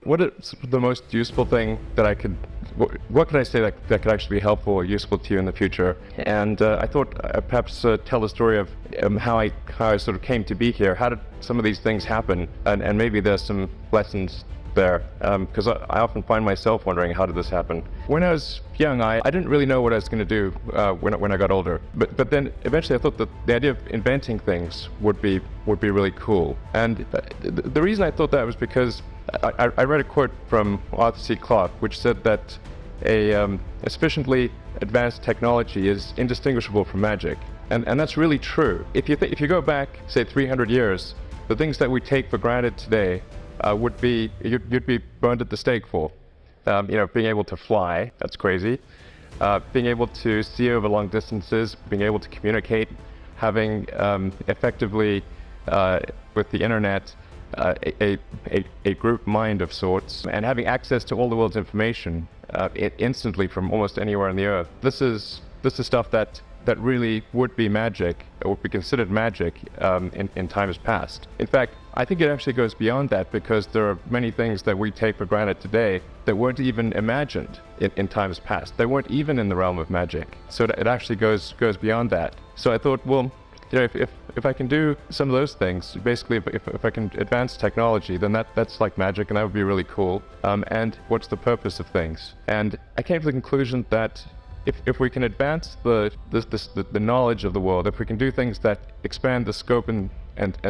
what is the most useful thing that I could, what could I say that could actually be helpful or useful to you in the future? And I thought perhaps tell the story of how I sort of came to be here. How did some of these things happen? And maybe there's some lessons there, because I often find myself wondering, how did this happen? When I was young, I didn't really know what I was going to do when I got older. But then eventually I thought that the idea of inventing things would be really cool. And the reason I thought that was because I read a quote from Arthur C. Clarke, which said that a sufficiently advanced technology is indistinguishable from magic. And that's really true. If you go back, say, 300 years, the things that we take for granted today would be, you'd be burned at the stake for. Being able to fly, that's crazy. Being able to see over long distances, being able to communicate, having effectively, with the internet, a group mind of sorts, and having access to all the world's information instantly from almost anywhere on the earth. This is stuff that really would be magic, or would be considered magic in times past. In fact, I think it actually goes beyond that, because there are many things that we take for granted today that weren't even imagined in times past. They weren't even in the realm of magic. So it actually goes beyond that. So I thought, well, if I can do some of those things, basically if I can advance technology, then that's like magic, and that would be really cool. And what's the purpose of things? And I came to the conclusion that if we can advance the knowledge of the world, if we can do things that expand the scope and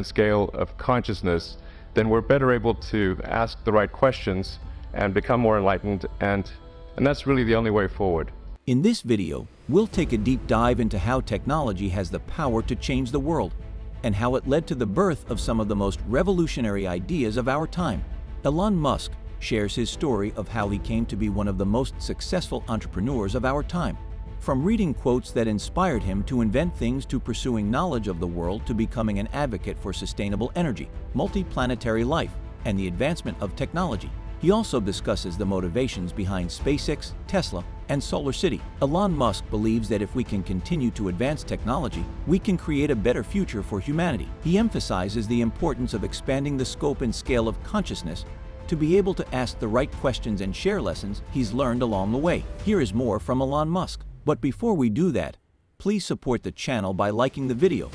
scale of consciousness, then we're better able to ask the right questions and become more enlightened, and that's really the only way forward. In this video, we'll take a deep dive into how technology has the power to change the world, and how it led to the birth of some of the most revolutionary ideas of our time. Elon Musk shares his story of how he came to be one of the most successful entrepreneurs of our time. From reading quotes that inspired him to invent things, to pursuing knowledge of the world, to becoming an advocate for sustainable energy, multi-planetary life, and the advancement of technology. He also discusses the motivations behind SpaceX, Tesla, and Solar City. Elon Musk believes that if we can continue to advance technology, we can create a better future for humanity. He emphasizes the importance of expanding the scope and scale of consciousness to be able to ask the right questions and share lessons he's learned along the way. Here is more from Elon Musk. But before we do that, please support the channel by liking the video,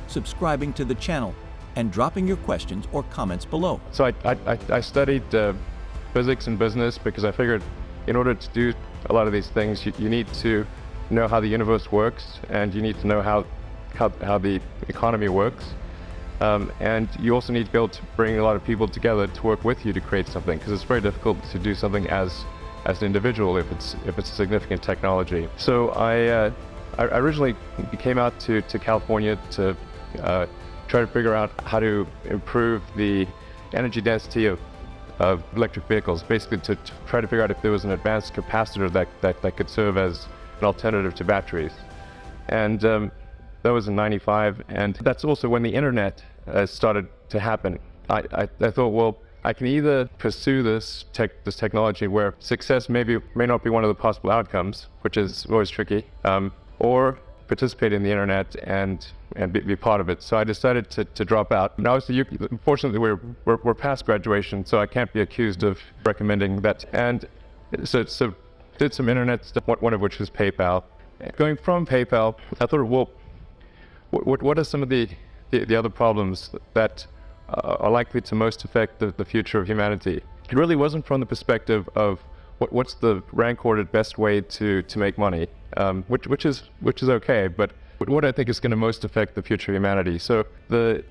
subscribing to the channel, and dropping your questions or comments below. So I studied physics and business because I figured in order to do a lot of these things, you need to know how the universe works, and you need to know how the economy works. And you also need to be able to bring a lot of people together to work with you to create something, because it's very difficult to do something as an individual if it's a significant technology. So I originally came out to California to try to figure out how to improve the energy density of electric vehicles, basically to try to figure out if there was an advanced capacitor that could serve as an alternative to batteries. And that was in '95, and that's also when the internet started to happen. I thought, well, I can either pursue this technology where success may not be one of the possible outcomes, which is always tricky, or participate in the internet and be part of it. So I decided to drop out. Now, obviously, unfortunately, we're past graduation, so I can't be accused of recommending that. And so did some internet stuff, one of which was PayPal. Going from PayPal, I thought, well, what are some of the other problems that are likely to most affect the future of humanity? It really wasn't from the perspective of what's the rank-ordered best way to make money, which is okay, but what I think is going to most affect the future of humanity. So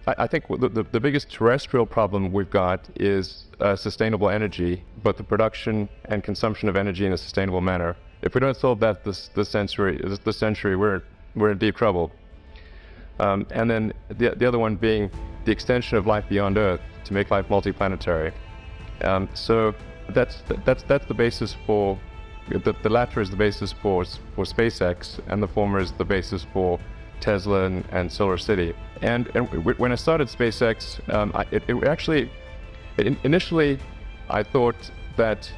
I think the biggest terrestrial problem we've got is sustainable energy, but the production and consumption of energy in a sustainable manner. If we don't solve that this century, we're in deep trouble. And then the other one being the extension of life beyond Earth to make life multiplanetary. So that's the basis for the latter is the basis for SpaceX, and the former is the basis for Tesla and Solar City. And when I started SpaceX, initially I thought that,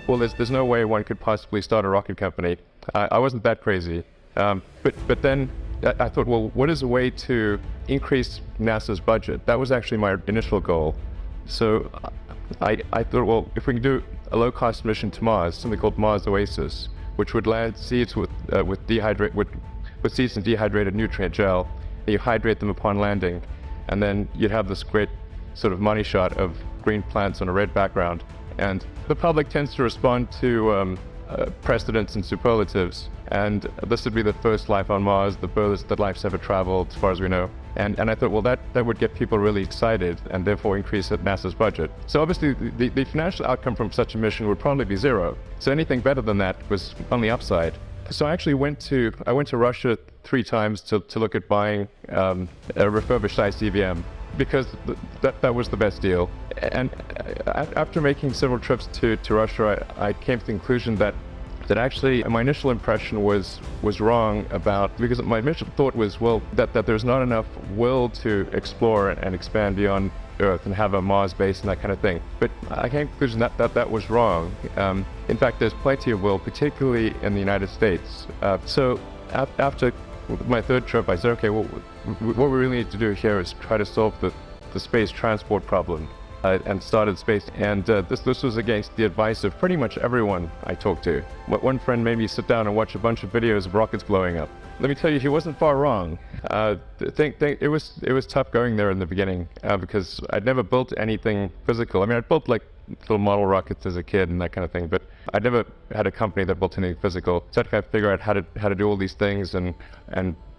well, there's no way one could possibly start a rocket company. I wasn't that crazy, but then I thought, well, what is a way to increase NASA's budget? That was actually my initial goal. So I thought, well, if we can do a low-cost mission to Mars, something called Mars Oasis, which would land seeds with seeds and dehydrated nutrient gel, and you hydrate them upon landing, and then you'd have this great sort of money shot of green plants on a red background. And the public tends to respond to precedents and superlatives, and this would be the first life on Mars, the furthest that life's ever traveled, as far as we know. And I thought, well, that would get people really excited and therefore increase NASA's budget. So obviously the financial outcome from such a mission would probably be zero. So anything better than that was on the upside. So I actually went to Russia 3 times to look at buying a refurbished ICBM, because that was the best deal. And after making several trips to Russia, I came to the conclusion that actually my initial impression was wrong, because my initial thought was, well, that there's not enough will to explore and expand beyond Earth and have a Mars base and that kind of thing. But I came to the conclusion that was wrong. In fact, there's plenty of will, particularly in the United States. So after my 3rd trip, I said, okay, well, what we really need to do here is try to solve the space transport problem. And started space, and this was against the advice of pretty much everyone I talked to. One friend made me sit down and watch a bunch of videos of rockets blowing up. Let me tell you, he wasn't far wrong. It was tough going there in the beginning, because I'd never built anything physical. I mean, I'd built like little model rockets as a kid and that kind of thing, but I'd never had a company that built anything physical. So I had to kind of figure out how to do all these things and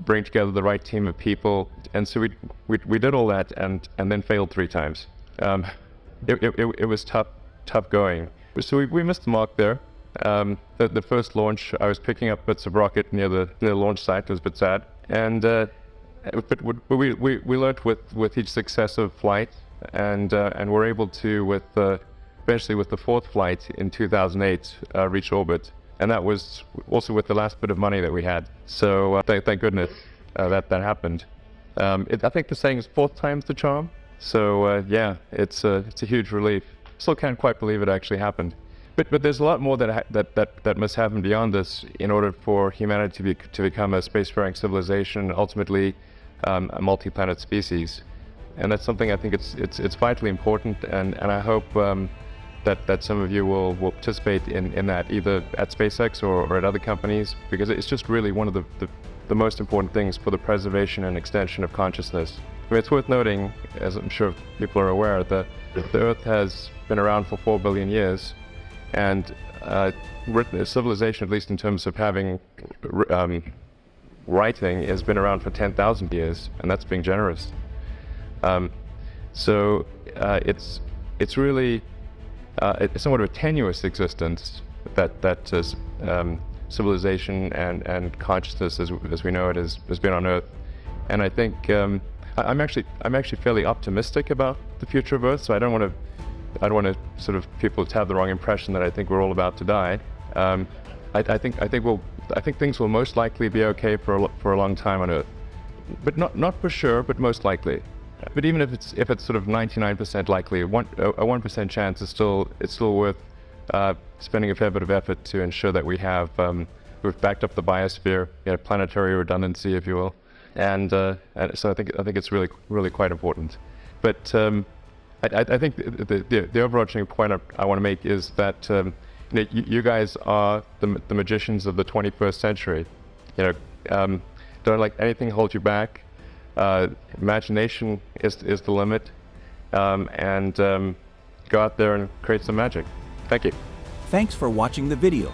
bring together the right team of people. And so we did all that and then failed 3 times. It was tough going. So we missed the mark there. The first launch, I was picking up bits of rocket near the launch site. It was a bit sad. And but we learned with each successive flight, and were able to, eventually with the 4th flight in 2008, reach orbit. And that was also with the last bit of money that we had. So thank goodness that happened. I think the saying is 4th time's the charm. So yeah, it's a huge relief. Still can't quite believe it actually happened. But there's a lot more that must happen beyond this in order for humanity to become a spacefaring civilization, ultimately a multi-planet species. And that's something I think it's vitally important, and I hope that some of you will participate in that, either at SpaceX or at other companies, because it's just really one of the most important things for the preservation and extension of consciousness. I mean, it's worth noting, as I'm sure people are aware, that the Earth has been around for 4 billion years, and civilization, at least in terms of having writing, has been around for 10,000 years, and that's being generous. So it's really it's somewhat of a tenuous existence that civilization and consciousness, as we know it, has been on Earth, and I think. I'm actually fairly optimistic about the future of Earth, so I don't want to sort of people to have the wrong impression that I think we're all about to die. I think things will most likely be okay for a long time on Earth, but not for sure, but most likely. But even if it's sort of 99% likely, a 1% chance is still worth spending a fair bit of effort to ensure that we've backed up the biosphere, planetary redundancy, if you will. And so I think it's really quite important. But I think the overarching point I want to make is that you guys are the magicians of the 21st century. Don't let anything hold you back. Imagination is the limit, and go out there and create some magic. Thank you. Thanks for watching the video.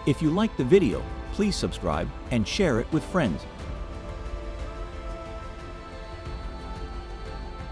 If you liked the video, please subscribe and share it with friends.